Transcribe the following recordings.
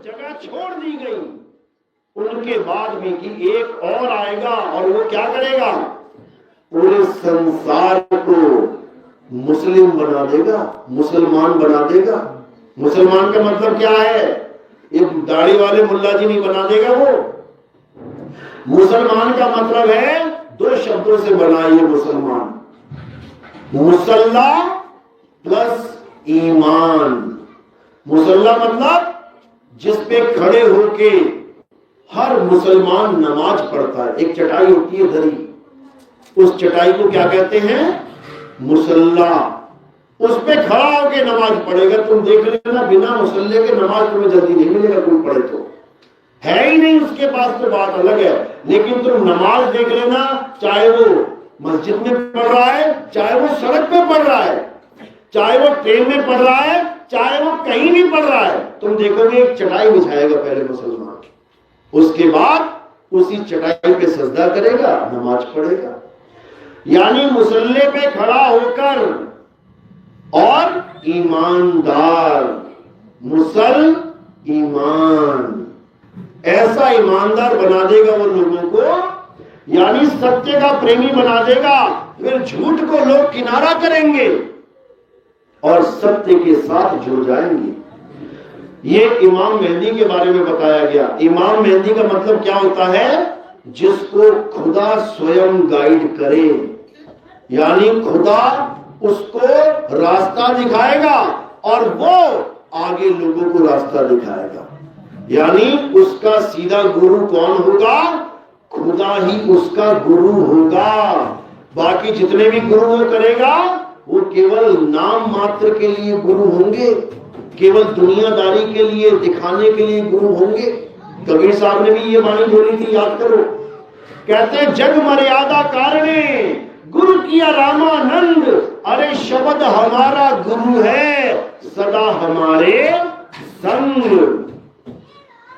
जगह छोड़ दी गई उनके बाद भी कि एक और आएगा और वो क्या करेगा, पूरे संसार को मुस्लिम बना देगा, मुसलमान बना देगा। मुसलमान का मतलब क्या है, एक दाढ़ी वाले मुल्ला जी नहीं बना देगा वो। मुसलमान का मतलब है दो शब्दों से बना ये मुसलमान, मुसल्ला प्लस ईमान। मुसल्ला मतलब जिस पे खड़े होके हर मुसलमान नमाज पढ़ता है। एक चटाई होती है दरी, उस चटाई को क्या कहते हैं, मुसल्ला। उस पे खड़ा होके नमाज पढ़ेगा। तुम देख लेना बिना मुसल्ले के नमाज तुम्हें जल्दी नहीं मिलेगा, कोई पढ़े तो है ही नहीं उसके पास तो बात अलग है। लेकिन तुम नमाज देख लेना, चाहे वो मस्जिद में पढ़ रहा है, चाहे वो सड़क पे पढ़ रहा है, चाहे वो ट्रेन में पढ़ रहा है, चाहे वो कहीं भी पढ़ रहा है, तुम देखोगे एक चटाई बिछाएगा पहले मुसलमान, उसके बाद उसी चटाई पे सजदा करेगा, नमाज पढ़ेगा। यानी मुसल्ले पे खड़ा होकर और ईमानदार, मुसल ईमान, ऐसा ईमानदार बना देगा वो लोगों को, यानी सत्य का प्रेमी बना देगा। फिर झूठ को लोग किनारा करेंगे और सत्य के साथ जुड़ जाएंगे। ये इमाम मेहदी के बारे में बताया गया। इमाम मेहदी का मतलब क्या होता है, जिसको खुदा स्वयं गाइड करे, यानी खुदा उसको रास्ता दिखाएगा और वो आगे लोगों को रास्ता दिखाएगा। यानी उसका सीधा गुरु कौन होगा, खुदा ही उसका गुरु होगा। बाकी जितने भी गुरु वो करेगा वो केवल नाम मात्र के लिए गुरु होंगे, केवल दुनियादारी के लिए, दिखाने के लिए गुरु होंगे। कबीर साहब ने भी ये वाणी बोली थी, याद करो। कहते हैं जग मर्यादा कारणे गुरु किया रामानंद, अरे शब्द हमारा गुरु है सदा हमारे संग।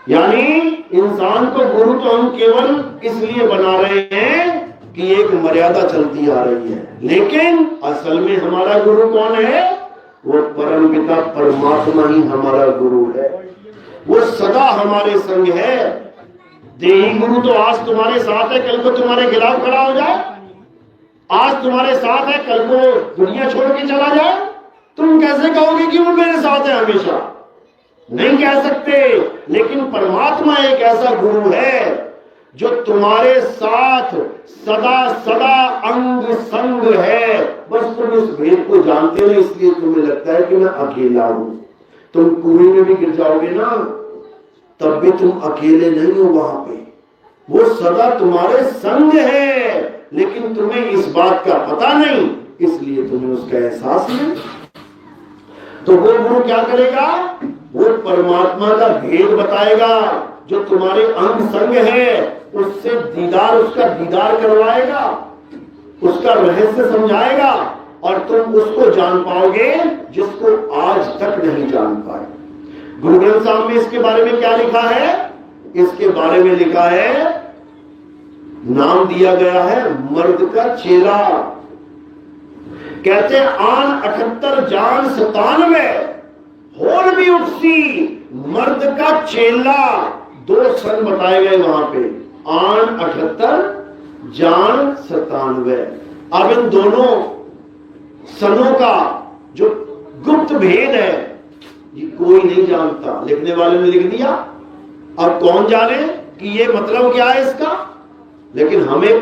यानी इंसान को गुरु तो हम केवल इसलिए बना रहे हैं कि एक मर्यादा चलती आ रही है, लेकिन असल में हमारा गुरु कौन है, वो परम पिता परमात्मा ही हमारा गुरु है। वो सदा हमारे संग है। देही गुरु तो आज तुम्हारे साथ है, कल को तुम्हारे खिलाफ खड़ा हो जाए। आज तुम्हारे साथ है, कल को दुनिया छोड़ के चला जाए। तुम कैसे कहोगे कि वो मेरे साथ है हमेशा, नहीं कह सकते। लेकिन परमात्मा एक ऐसा गुरु है जो तुम्हारे साथ सदा सदा अंग संग है। बस तुम इस भेद को जानते हो, इसलिए तुम्हें लगता है कि मैं अकेला हूं। तुम कुएं में भी गिर जाओगे ना, तब भी तुम अकेले नहीं हो वहां पे। वो सदा तुम्हारे संग है, लेकिन तुम्हें इस बात का पता नहीं, इसलिए तुम्हें उसका एहसास नहीं। तो वो गुरु क्या करेगा, वो परमात्मा का भेद बताएगा जो तुम्हारे अंग संग है, उससे दीदार, उसका दीदार करवाएगा, उसका रहस्य समझाएगा और तुम उसको जान पाओगे जिसको आज तक नहीं जान पाए। गुरु ग्रंथ साहब में इसके बारे में क्या लिखा है, इसके बारे में लिखा है, नाम दिया गया है मर्द का चेला। कहते हैं आन 78 जान 97 होर भी उठसी मर्द का चेला। दो सन बताए गए वहां पे, आन 78 जान 97। अब इन दोनों सनों का जो गुप्त भेद है ये कोई नहीं जानता, लिखने वाले ने लिख दिया। अब कौन जाने कि ये मतलब क्या है इसका, लेकिन हमें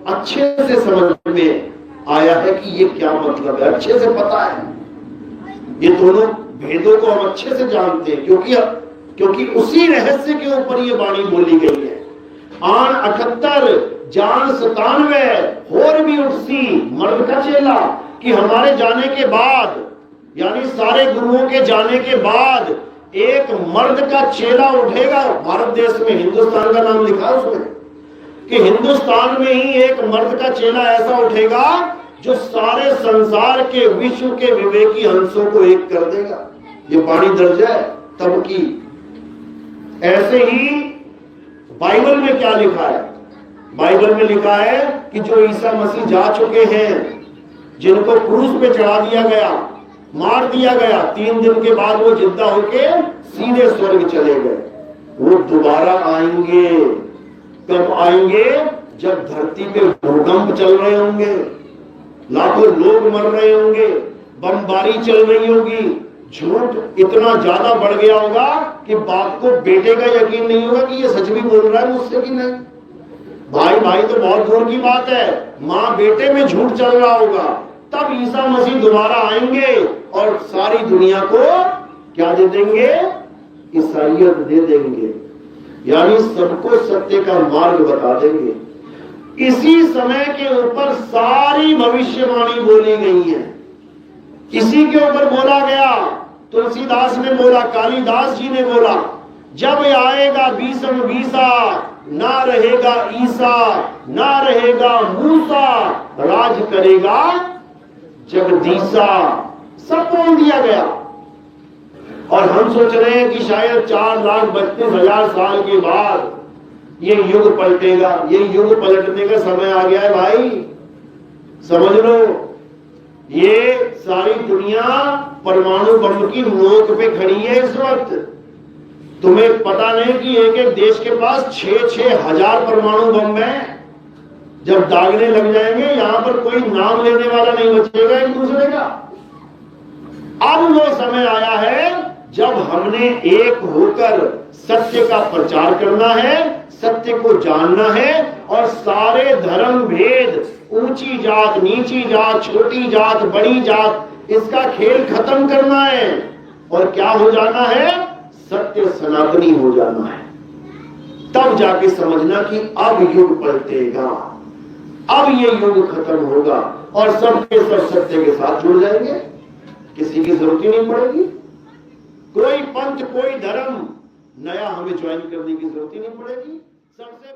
अच्छे से समझ में आया है कि ये क्या मतलब है, अच्छे से पता है। ये दोनों भेदों को हम अच्छे से जानते हैं, क्योंकि उसी रहस्य के ऊपर ये वाणी बोली गई है। आन 78 जान 97 होर भी उठसी मर्द का चेला, कि हमारे जाने के बाद, यानी सारे गुरुओं के जाने के बाद एक मर्द का चेला उठेगा। भारत देश में हिंदुस्तान का नाम लिखा उसमें कि हिंदुस्तान में ही एक मर्द का चेला ऐसा उठेगा जो सारे संसार के, विश्व के विवेकी हंसों को एक कर देगा। ये वाणी दर्ज है तब की। ऐसे ही बाइबल में क्या लिखा है, बाइबल में लिखा है कि जो ईसा मसीह जा चुके हैं, जिनको क्रूस पे चढ़ा दिया गया, मार दिया गया, 3 दिन के बाद वो जिंदा होके सीधे स्वर्ग चले गए। वो दोबारा आएंगे। कब आएंगे? जब धरती पे भूकंप चल रहे होंगे, लाखों लोग मर रहे होंगे, बमबारी चल रही होगी, झूठ इतना ज्यादा बढ़ गया होगा कि बाप को बेटे का यकीन नहीं होगा कि ये सच भी बोल रहा है मुझसे कि नहीं। भाई भाई तो बहुत दूर की बात है, माँ बेटे में झूठ चल रहा होगा। तब ईसा मसीह दोबारा आएंगे और सारी दुनिया को क्या दे देंगे? ईसाइयत दे देंगे, यानी सबको सत्य का मार्ग बता देंगे। इसी समय के ऊपर सारी भविष्यवाणी बोली गई है, इसी के ऊपर बोला गया। तुलसीदास ने बोला, कालिदास जी ने बोला, जब आएगा बीसम बीसा, ना रहेगा ईसा, ना रहेगा मूसा, राज करेगा जगदीसा। सब बोल दिया गया। और हम सोच रहे हैं कि शायद 4,32,000 साल के बाद ये युग पलटेगा। ये युग पलटने का समय आ गया है भाई, समझ लो। ये सारी दुनिया परमाणु बम की नोक पे खड़ी है इस वक्त। तुम्हें पता नहीं कि एक एक देश के पास 6-6 हजार परमाणु बम है। जब दागने लग जाएंगे, यहां पर कोई नाम लेने वाला नहीं बचेगा एक दूसरे का। अब वो समय आया है जब हमने एक होकर सत्य का प्रचार करना है, सत्य को जानना है और सारे धर्म भेद, ऊंची जात, नीची जात, छोटी जात, बड़ी जात, इसका खेल खत्म करना है। और क्या हो जाना है? सत्य सनातनी हो जाना है। तब जाके समझना कि अब युग पलटेगा, अब ये युग खत्म होगा और सब के सब सत्य के साथ जुड़ जाएंगे। किसी की जरूरत ही नहीं पड़ेगी। कोई पंथ, कोई धर्म नया हमें ज्वाइन करने की जरूरत ही नहीं पड़ेगी। सबसे